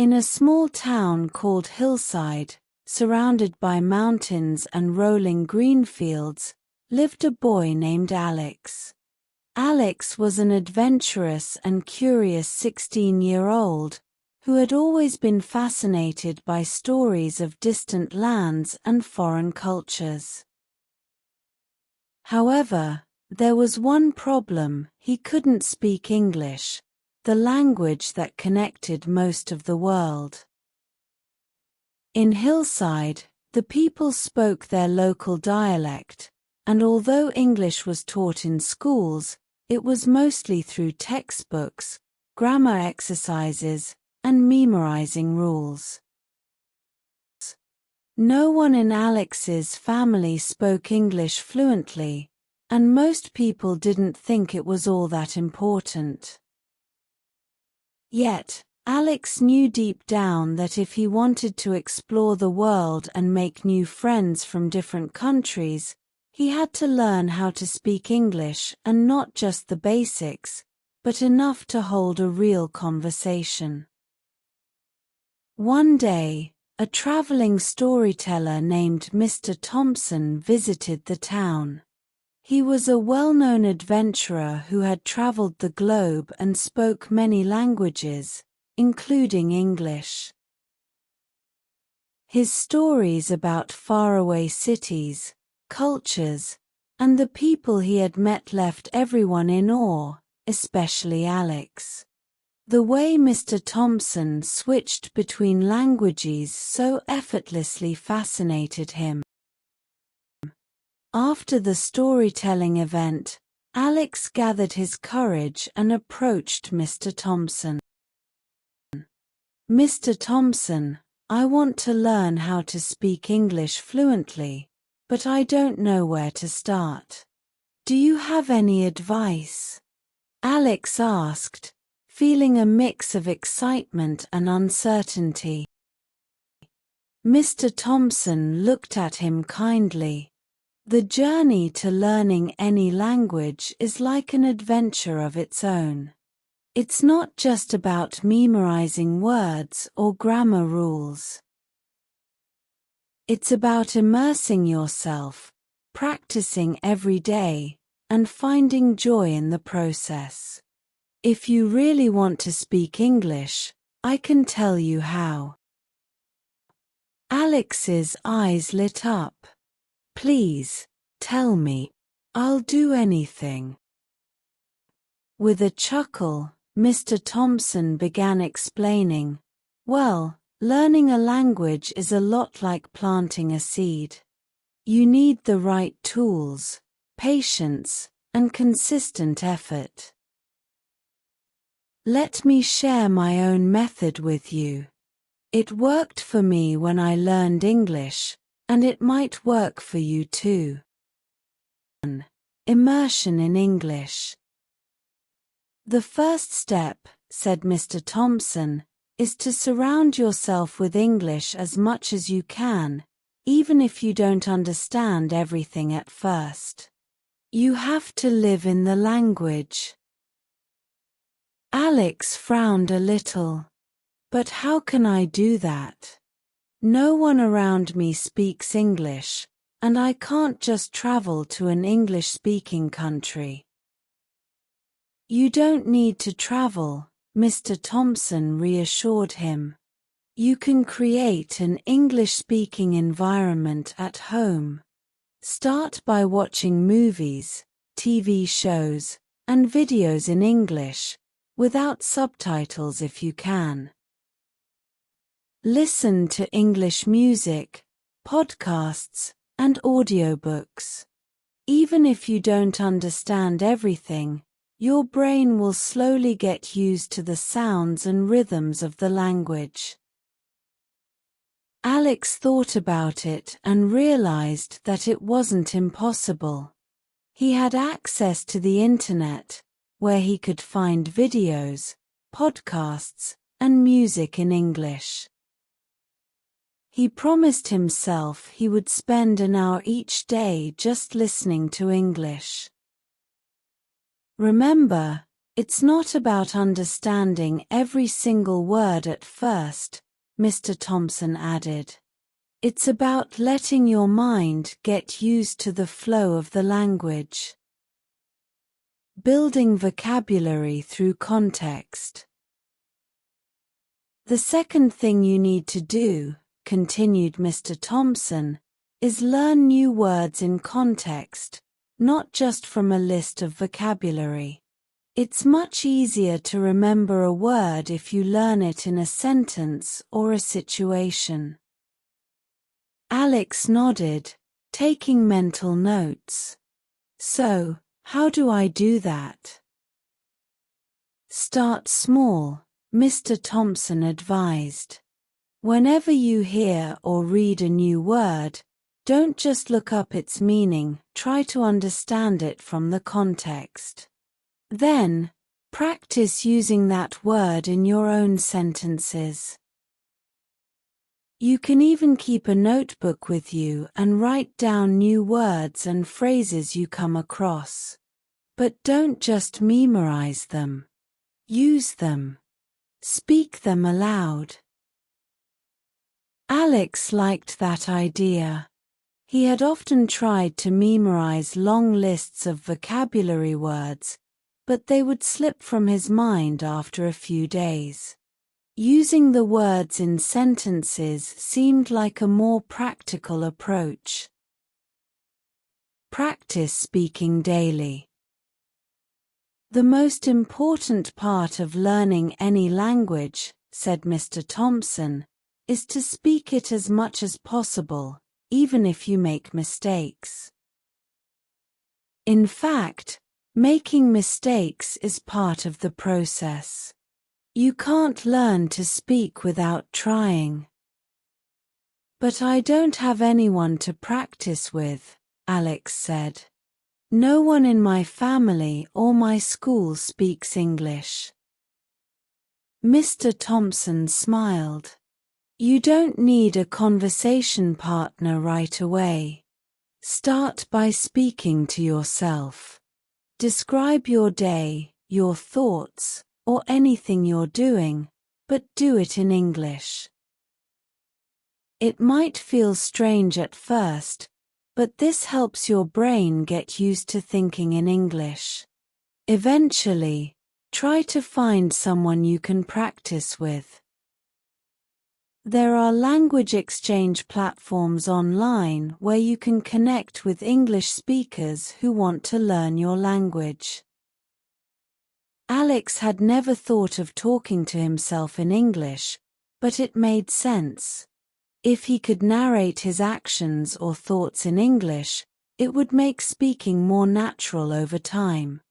In a small town called Hillside, surrounded by mountains and rolling green fields, lived a boy named Alex. Alex was an adventurous and curious 16-year-old who had always been fascinated by stories of distant lands and foreign cultures. However, there was one problem: he couldn't speak English, the language that connected most of the world. In Hillside, the people spoke their local dialect, and although English was taught in schools, it was mostly through textbooks, grammar exercises, and memorizing rules. No one in Alex's family spoke English fluently, and most people didn't think it was all that important. Yet, Alex knew deep down that if he wanted to explore the world and make new friends from different countries, he had to learn how to speak English, and not just the basics, but enough to hold a real conversation. One day, a traveling storyteller named Mr. Thompson visited the town. He was a well-known adventurer who had traveled the globe and spoke many languages, including English. His stories about faraway cities, cultures, and the people he had met left everyone in awe, especially Alex. The way Mr. Thompson switched between languages so effortlessly fascinated him. After the storytelling event, Alex gathered his courage and approached Mr. Thompson. "Mr. Thompson, I want to learn how to speak English fluently, but I don't know where to start. Do you have any advice?" Alex asked, feeling a mix of excitement and uncertainty. Mr. Thompson looked at him kindly. The journey to learning any language is like an adventure of its own. It's not just about memorizing words or grammar rules. It's about immersing yourself, practicing every day, and finding joy in the process. If you really want to speak English, I can tell you how. Alex's eyes lit up. "Please, tell me. I'll do anything." With a chuckle, Mr. Thompson began explaining, "Well, learning a language is a lot like planting a seed. You need the right tools, patience, and consistent effort. Let me share my own method with you. It worked for me when I learned English, and it might work for you too." Immersion in English. "The first step," said Mr. Thompson, "is to surround yourself with English as much as you can, even if you don't understand everything at first. You have to live in the language." Alex frowned a little. "But how can I do that? No one around me speaks English, and I can't just travel to an English-speaking country." "You don't need to travel," Mr. Thompson reassured him. "You can create an English-speaking environment at home. Start by watching movies, TV shows, and videos in English, without subtitles if you can. Listen to English music, podcasts, and audiobooks. Even if you don't understand everything, your brain will slowly get used to the sounds and rhythms of the language." Alex thought about it and realized that it wasn't impossible. He had access to the internet, where he could find videos, podcasts, and music in English. He promised himself he would spend an hour each day just listening to English. "Remember, It's not about understanding every single word at first, Mr. Thompson added. It's about letting your mind get used to the flow of the language. Building vocabulary through context. The second thing you need to do, continued Mr. Thompson, is learn new words in context, not just from a list of vocabulary. It's much easier to remember a word if you learn it in a sentence or a situation. Alex nodded, taking mental notes. So, how do I do that? Start small, Mr. Thompson advised. Whenever you hear or read a new word, don't just look up its meaning, try to understand it from the context. Then, practice using that word in your own sentences. You can even keep a notebook with you and write down new words and phrases you come across. But don't just memorize them. Use them. Speak them aloud. Alex liked that idea. He had often tried to memorize long lists of vocabulary words, but they would slip from his mind after a few days. Using the words in sentences seemed like a more practical approach. Practice speaking daily. The most important part of learning any language, said Mr. Thompson, is to speak it as much as possible, even if you make mistakes. In fact, making mistakes is part of the process. You can't learn to speak without trying. But I don't have anyone to practice with, Alex said. No one in my family or my school speaks English. Mr. Thompson smiled. You don't need a conversation partner right away. Start by speaking to yourself. Describe your day, your thoughts, or anything you're doing, but do it in English. It might feel strange at first, but this helps your brain get used to thinking in English. Eventually, try to find someone you can practice with. There are language exchange platforms online where you can connect with English speakers who want to learn your language. Alex had never thought of talking to himself in English, but it made sense. If he could narrate his actions or thoughts in English, it would make speaking more natural over time.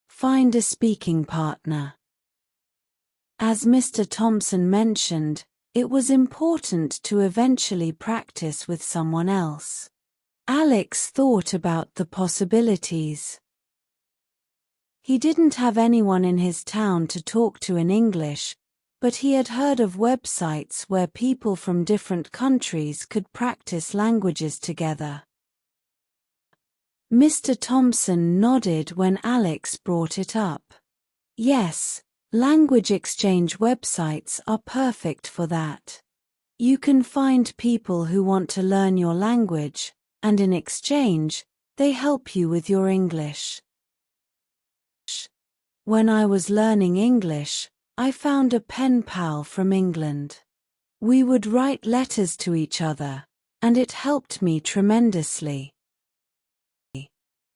Find a speaking partner. As Mr. Thompson mentioned, it was important to eventually practice with someone else. Alex thought about the possibilities. He didn't have anyone in his town to talk to in English, but he had heard of websites where people from different countries could practice languages together. Mr. Thompson nodded when Alex brought it up. Yes, language exchange websites are perfect for that. You can find people who want to learn your language, and in exchange, they help you with your English. When I was learning English, I found a pen pal from England. We would write letters to each other, and it helped me tremendously.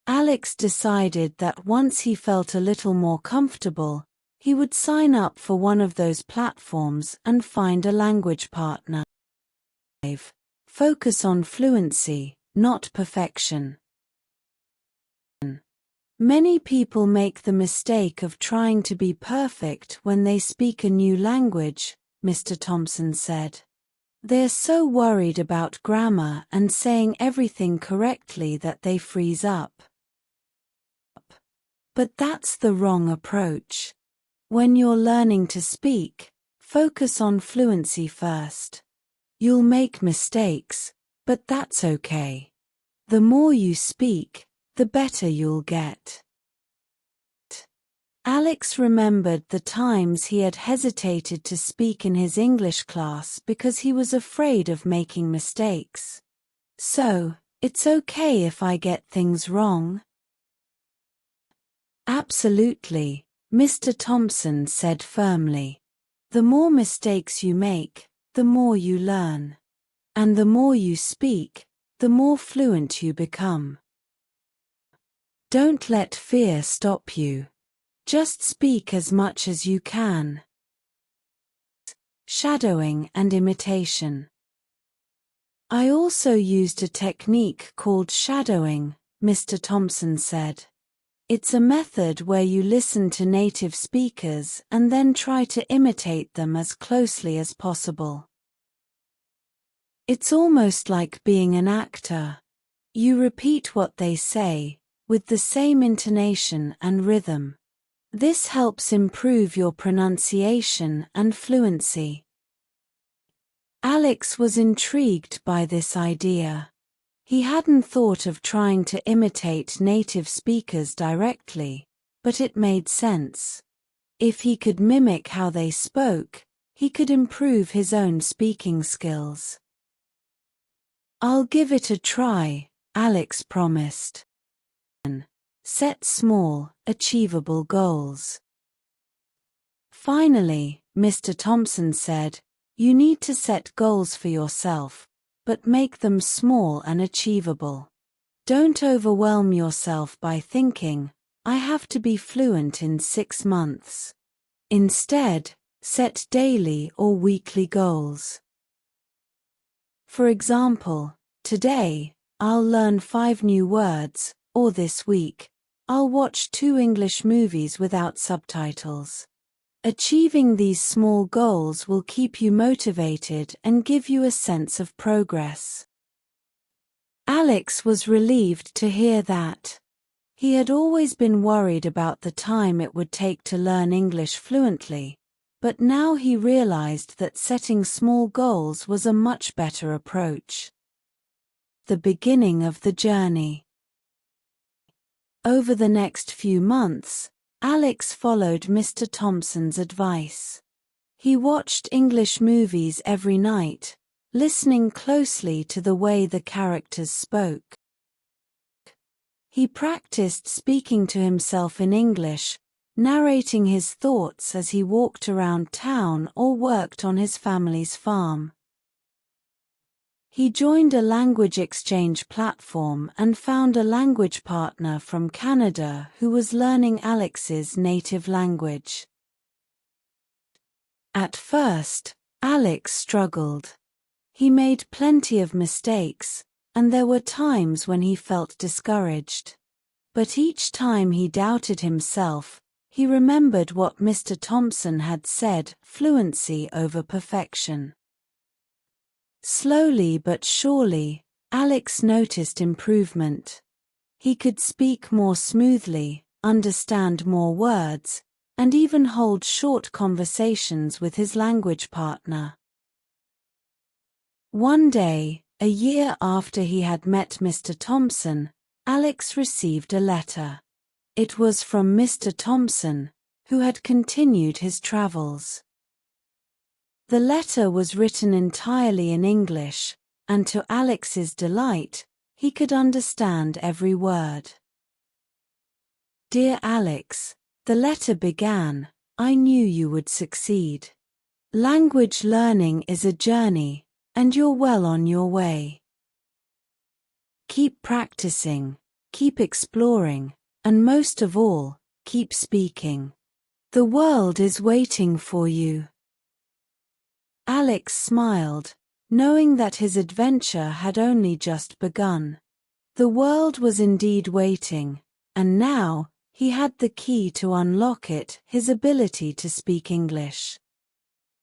Alex decided that once he felt a little more comfortable, he would sign up for one of those platforms and find a language partner. 5. Focus on fluency, not perfection. Many people make the mistake of trying to be perfect when they speak a new language, Mr. Thompson said. They're so worried about grammar and saying everything correctly that they freeze up. But that's the wrong approach. When you're learning to speak, focus on fluency first. You'll make mistakes, but that's okay. The more you speak, the better you'll get. Alex remembered the times he had hesitated to speak in his English class because he was afraid of making mistakes. "So, it's okay if I get things wrong?" "Absolutely," Mr. Thompson said firmly. "The more mistakes you make, the more you learn. And the more you speak, the more fluent you become. Don't let fear stop you. Just speak as much as you can." Shadowing and imitation. "I also used a technique called shadowing," Mr. Thompson said. "It's a method where you listen to native speakers and then try to imitate them as closely as possible. It's almost like being an actor. You repeat what they say, with the same intonation and rhythm. This helps improve your pronunciation and fluency." Alex was intrigued by this idea. He hadn't thought of trying to imitate native speakers directly, but it made sense. If he could mimic how they spoke, he could improve his own speaking skills. "I'll give it a try," Alex promised. Set small, achievable goals. Finally, Mr. Thompson said, "You need to set goals for yourself, but make them small and achievable. Don't overwhelm yourself by thinking, 'I have to be fluent in 6 months. Instead, set daily or weekly goals. For example, today, I'll learn 5 new words, or this week, I'll watch 2 English movies without subtitles." Achieving these small goals will keep you motivated and give you a sense of progress. Alex was relieved to hear that. He had always been worried about the time it would take to learn English fluently, but now he realized that setting small goals was a much better approach. The beginning of the journey. Over the next few months, Alex followed Mr. Thompson's advice. He watched English movies every night, listening closely to the way the characters spoke. He practiced speaking to himself in English, narrating his thoughts as he walked around town or worked on his family's farm. He joined a language exchange platform and found a language partner from Canada who was learning Alex's native language. At first, Alex struggled. He made plenty of mistakes, and there were times when he felt discouraged. But each time he doubted himself, he remembered what Mr. Thompson had said, fluency over perfection. Slowly but surely, Alex noticed improvement. He could speak more smoothly, understand more words, and even hold short conversations with his language partner. One day, a year after he had met Mr. Thompson, Alex received a letter. It was from Mr. Thompson, who had continued his travels. The letter was written entirely in English, and to Alex's delight, he could understand every word. "Dear Alex," the letter began, "I knew you would succeed. Language learning is a journey, and you're well on your way. Keep practicing, keep exploring, and most of all, keep speaking. The world is waiting for you." Alex smiled, knowing that his adventure had only just begun. The world was indeed waiting, and now, he had the key to unlock it, his ability to speak English.